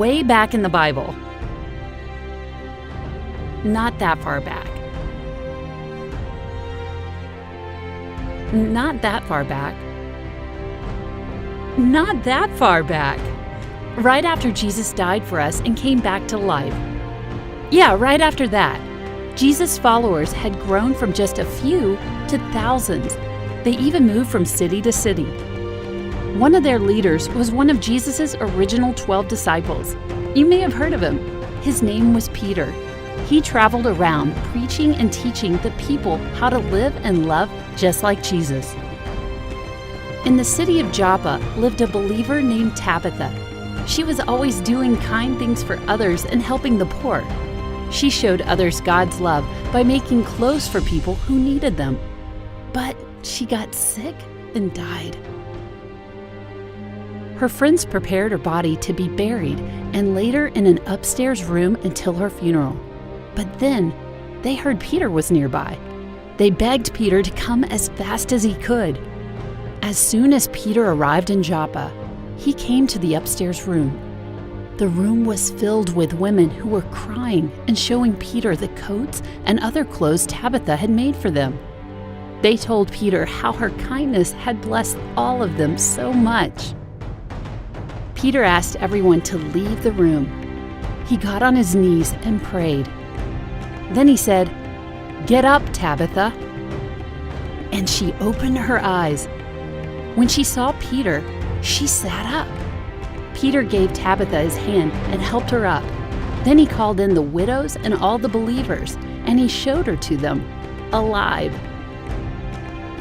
way back in the Bible. Not that far back. Not that far back. Not that far back. Right after Jesus died for us and came back to life. Yeah, right after that. Jesus' followers had grown from just a few to thousands. They even moved from city to city. One of their leaders was one of Jesus' original 12 disciples. You may have heard of him. His name was Peter. He traveled around preaching and teaching the people how to live and love just like Jesus. In the city of Joppa lived a believer named Tabitha. She was always doing kind things for others and helping the poor. She showed others God's love by making clothes for people who needed them. But she got sick and died. Her friends prepared her body to be buried and laid her in an upstairs room until her funeral. But then they heard Peter was nearby. They begged Peter to come as fast as he could. As soon as Peter arrived in Joppa, he came to the upstairs room. The room was filled with women who were crying and showing Peter the coats and other clothes Tabitha had made for them. They told Peter how her kindness had blessed all of them so much. Peter asked everyone to leave the room. He got on his knees and prayed. Then he said, "Get up, Tabitha." And she opened her eyes. When she saw Peter, she sat up. Peter gave Tabitha his hand and helped her up. Then he called in the widows and all the believers, and he showed her to them, alive.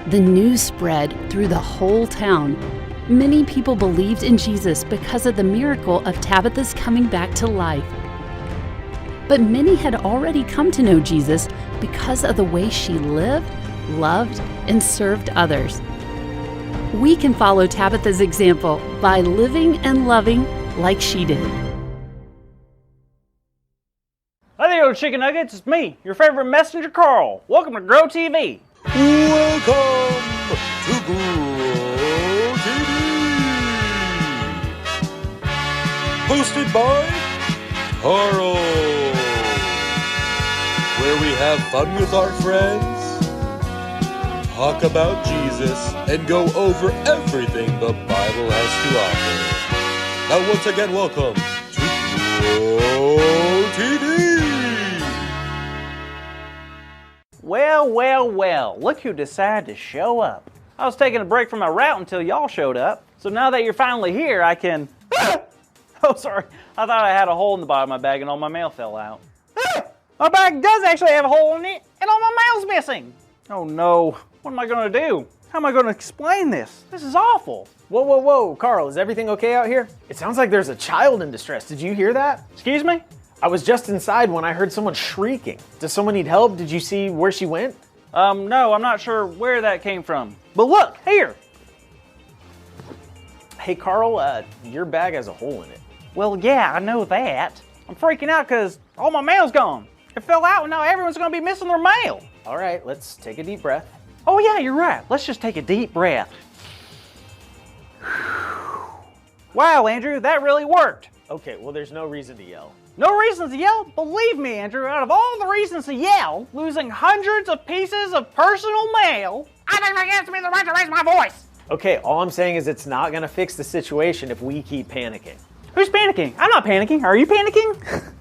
The news spread through the whole town. Many people believed in Jesus because of the miracle of Tabitha's coming back to life. But many had already come to know Jesus because of the way she lived, loved, and served others. We can follow Tabitha's example by living and loving like she did. Hi there, chicken nuggets. It's me, your favorite messenger, Carl. Welcome to Grow TV. Welcome to Grow TV. Hosted by Carl. Where we have fun with our friends, talk about Jesus, and go over everything the Bible has to offer. Now once again, welcome to Grow TV. Well, look who decided to show up. I was taking a break from my route until y'all showed up. So now that you're finally here, I can... Oh, sorry. I thought I had a hole in the bottom of my bag and all my mail fell out. My bag does actually have a hole in it and all my mail's missing. Oh no. What am I going to do? How am I going to explain this? This is awful. Whoa, Carl, is everything okay out here? It sounds like there's a child in distress. Did you hear that? Excuse me? I was just inside when I heard someone shrieking. Does someone need help? Did you see where she went? No, I'm not sure where that came from. But look, here. Hey, Carl, your bag has a hole in it. Well, yeah, I know that. I'm freaking out because all my mail's gone. It fell out and now everyone's going to be missing their mail. All right, let's take a deep breath. Oh yeah, you're right. Let's just take a deep breath. Wow, Andrew, that really worked. Okay, well, there's no reason to yell. No reason to yell? Believe me, Andrew, out of all the reasons to yell, losing hundreds of pieces of personal mail, I think that gives me the right to raise my voice. Okay, all I'm saying is it's not gonna fix the situation if we keep panicking. Who's panicking? I'm not panicking. Are you panicking?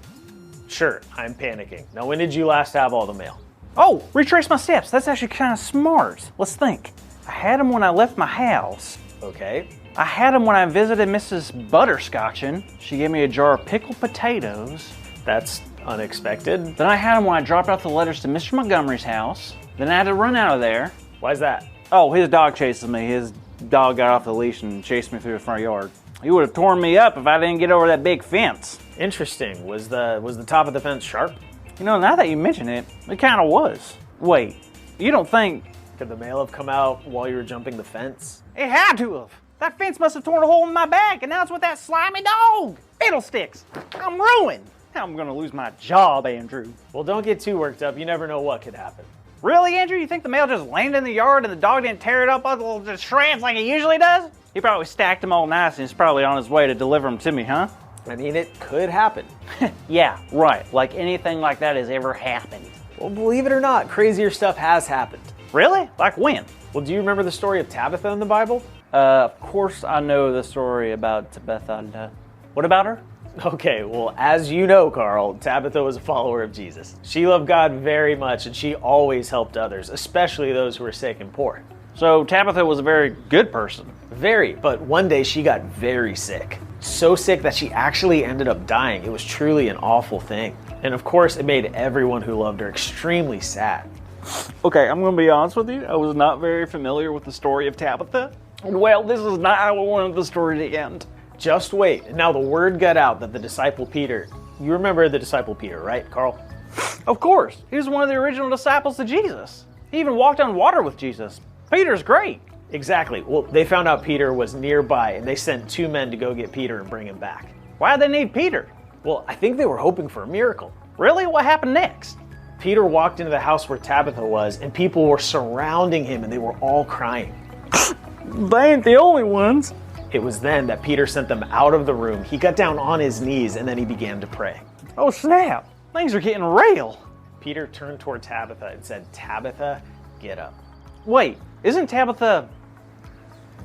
Sure, I'm panicking. Now, when did you last have all the mail? Oh, retrace my steps. That's actually kind of smart. Let's think. I had them when I left my house. Okay. I had them when I visited Mrs. Butterscotchin. She gave me a jar of pickled potatoes. That's unexpected. Then I had them when I dropped off the letters to Mr. Montgomery's house. Then I had to run out of there. Why's that? Oh, his dog chases me. His dog got off the leash and chased me through the front yard. He would have torn me up if I didn't get over that big fence. Interesting. Was the top of the fence sharp? You know, now that you mention it, it kind of was. Wait, you don't think... Could the mail have come out while you were jumping the fence? It had to have. That fence must have torn a hole in my back, and now it's with that slimy dog. Fiddlesticks. I'm ruined. Now I'm going to lose my job, Andrew. Well, don't get too worked up. You never know what could happen. Really, Andrew? You think the mail just landed in the yard and the dog didn't tear it up on little shreds like it usually does? He probably stacked them all nice and he's probably on his way to deliver them to me, huh? I mean, it could happen. Yeah, right. Like anything like that has ever happened. Well, believe it or not, crazier stuff has happened. Really? Like when? Well, do you remember the story of Tabitha in the Bible? Of course I know the story about Tabitha. What about her? Okay, well, as you know, Carl, Tabitha was a follower of Jesus. She loved God very much, and she always helped others, especially those who were sick and poor. So Tabitha was a very good person. Very, but one day she got very sick. So sick that she actually ended up dying. It was truly an awful thing. And of course, it made everyone who loved her extremely sad. Okay, I'm going to be honest with you. I was not very familiar with the story of Tabitha. Well, this is not how I wanted the story to end. Just wait. And now the word got out that the disciple Peter, you remember the disciple Peter, right, Carl? Of course. He was one of the original disciples of Jesus. He even walked on water with Jesus. Peter's great. Exactly. Well, they found out Peter was nearby, and they sent 2 men to go get Peter and bring him back. Why'd they need Peter? Well, I think they were hoping for a miracle. Really? What happened next? Peter walked into the house where Tabitha was, and people were surrounding him, and they were all crying. They ain't the only ones. It was then that Peter sent them out of the room. He got down on his knees, and then he began to pray. Oh, snap. Things are getting real. Peter turned toward Tabitha and said, "Tabitha, get up." Wait, isn't Tabitha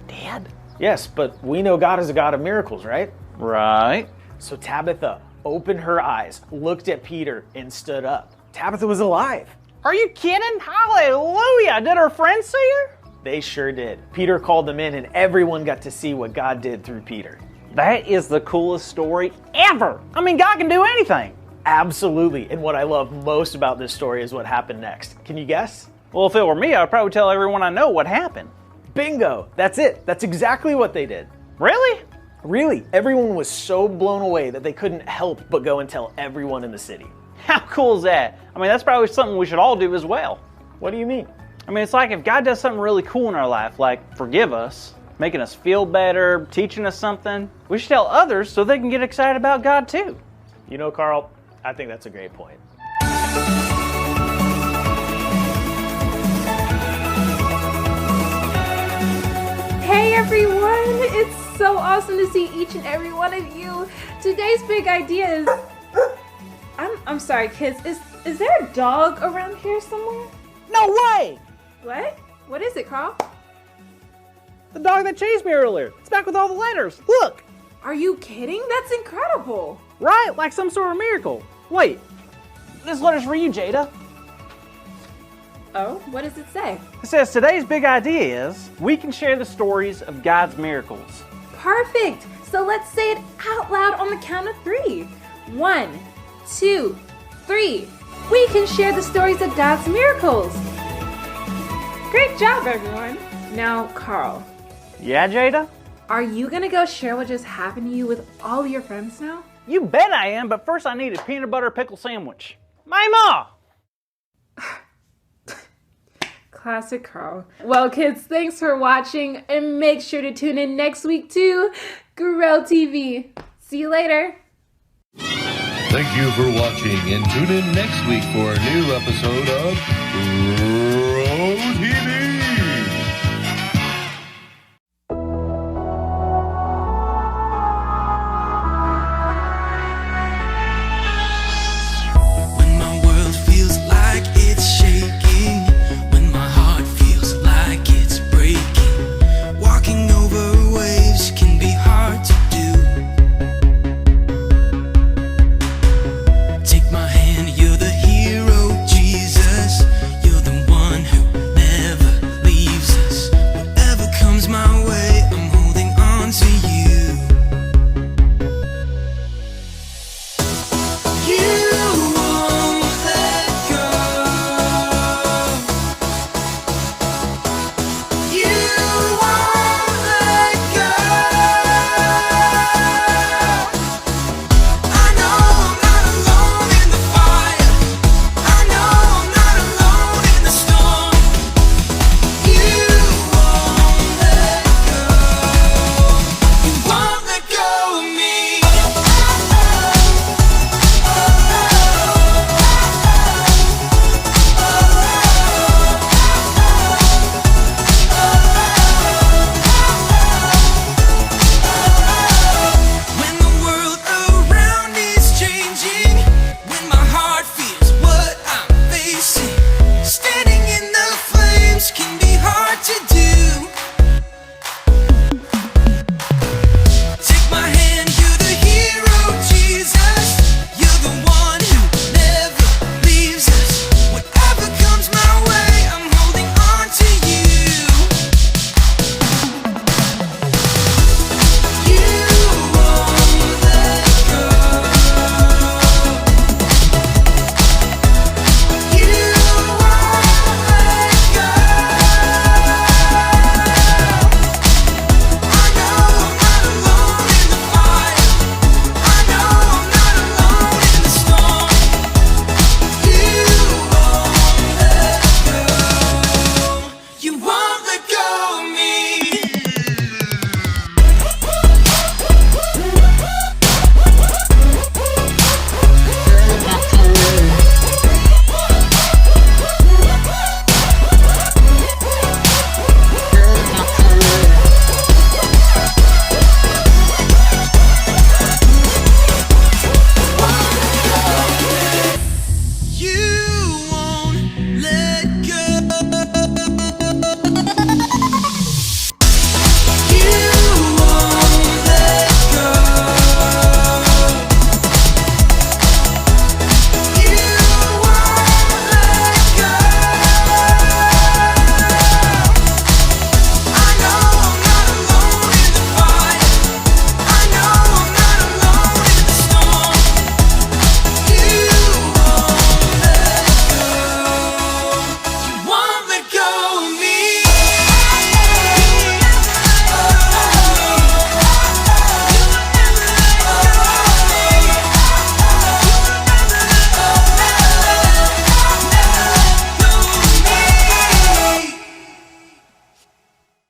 dead? Yes, but we know God is a God of miracles, right? Right. So Tabitha opened her eyes, looked at Peter, and stood up. Tabitha was alive. Are you kidding? Hallelujah. Did her friends see her? They sure did. Peter called them in, and everyone got to see what God did through Peter. That is the coolest story ever. I mean, God can do anything. Absolutely. And what I love most about this story is what happened next. Can you guess? Well, if it were me, I'd probably tell everyone I know what happened. Bingo! That's it. That's exactly what they did. Really? Really, everyone was so blown away that they couldn't help but go and tell everyone in the city. How cool is that? I mean, that's probably something we should all do as well. What do you mean? I mean, it's like if God does something really cool in our life, like forgive us, making us feel better, teaching us something, we should tell others so they can get excited about God too. You know, Carl, I think that's a great point. Hey everyone! It's so awesome to see each and every one of you. Today's big idea is... I'm sorry, kids. Is there a dog around here somewhere? No way! What? What is it, Carl? The dog that chased me earlier. It's back with all the letters. Look! Are you kidding? That's incredible! Right? Like some sort of miracle. Wait. This letter's for you, Jada. Oh, what does it say? It says today's big idea is we can share the stories of God's miracles. Perfect! So let's say it out loud on the count of 3. 1, 2, 3. We can share the stories of God's miracles. Great job, everyone. Now, Carl, Yeah, Jada? are you gonna go share what just happened to you with all your friends now? You bet I am, but first I need a peanut butter pickle sandwich. My ma! Classic Carl. Well, kids, thanks for watching, and make sure to tune in next week to Grow TV. See you later. Thank you for watching, and tune in next week for a new episode of Grow TV.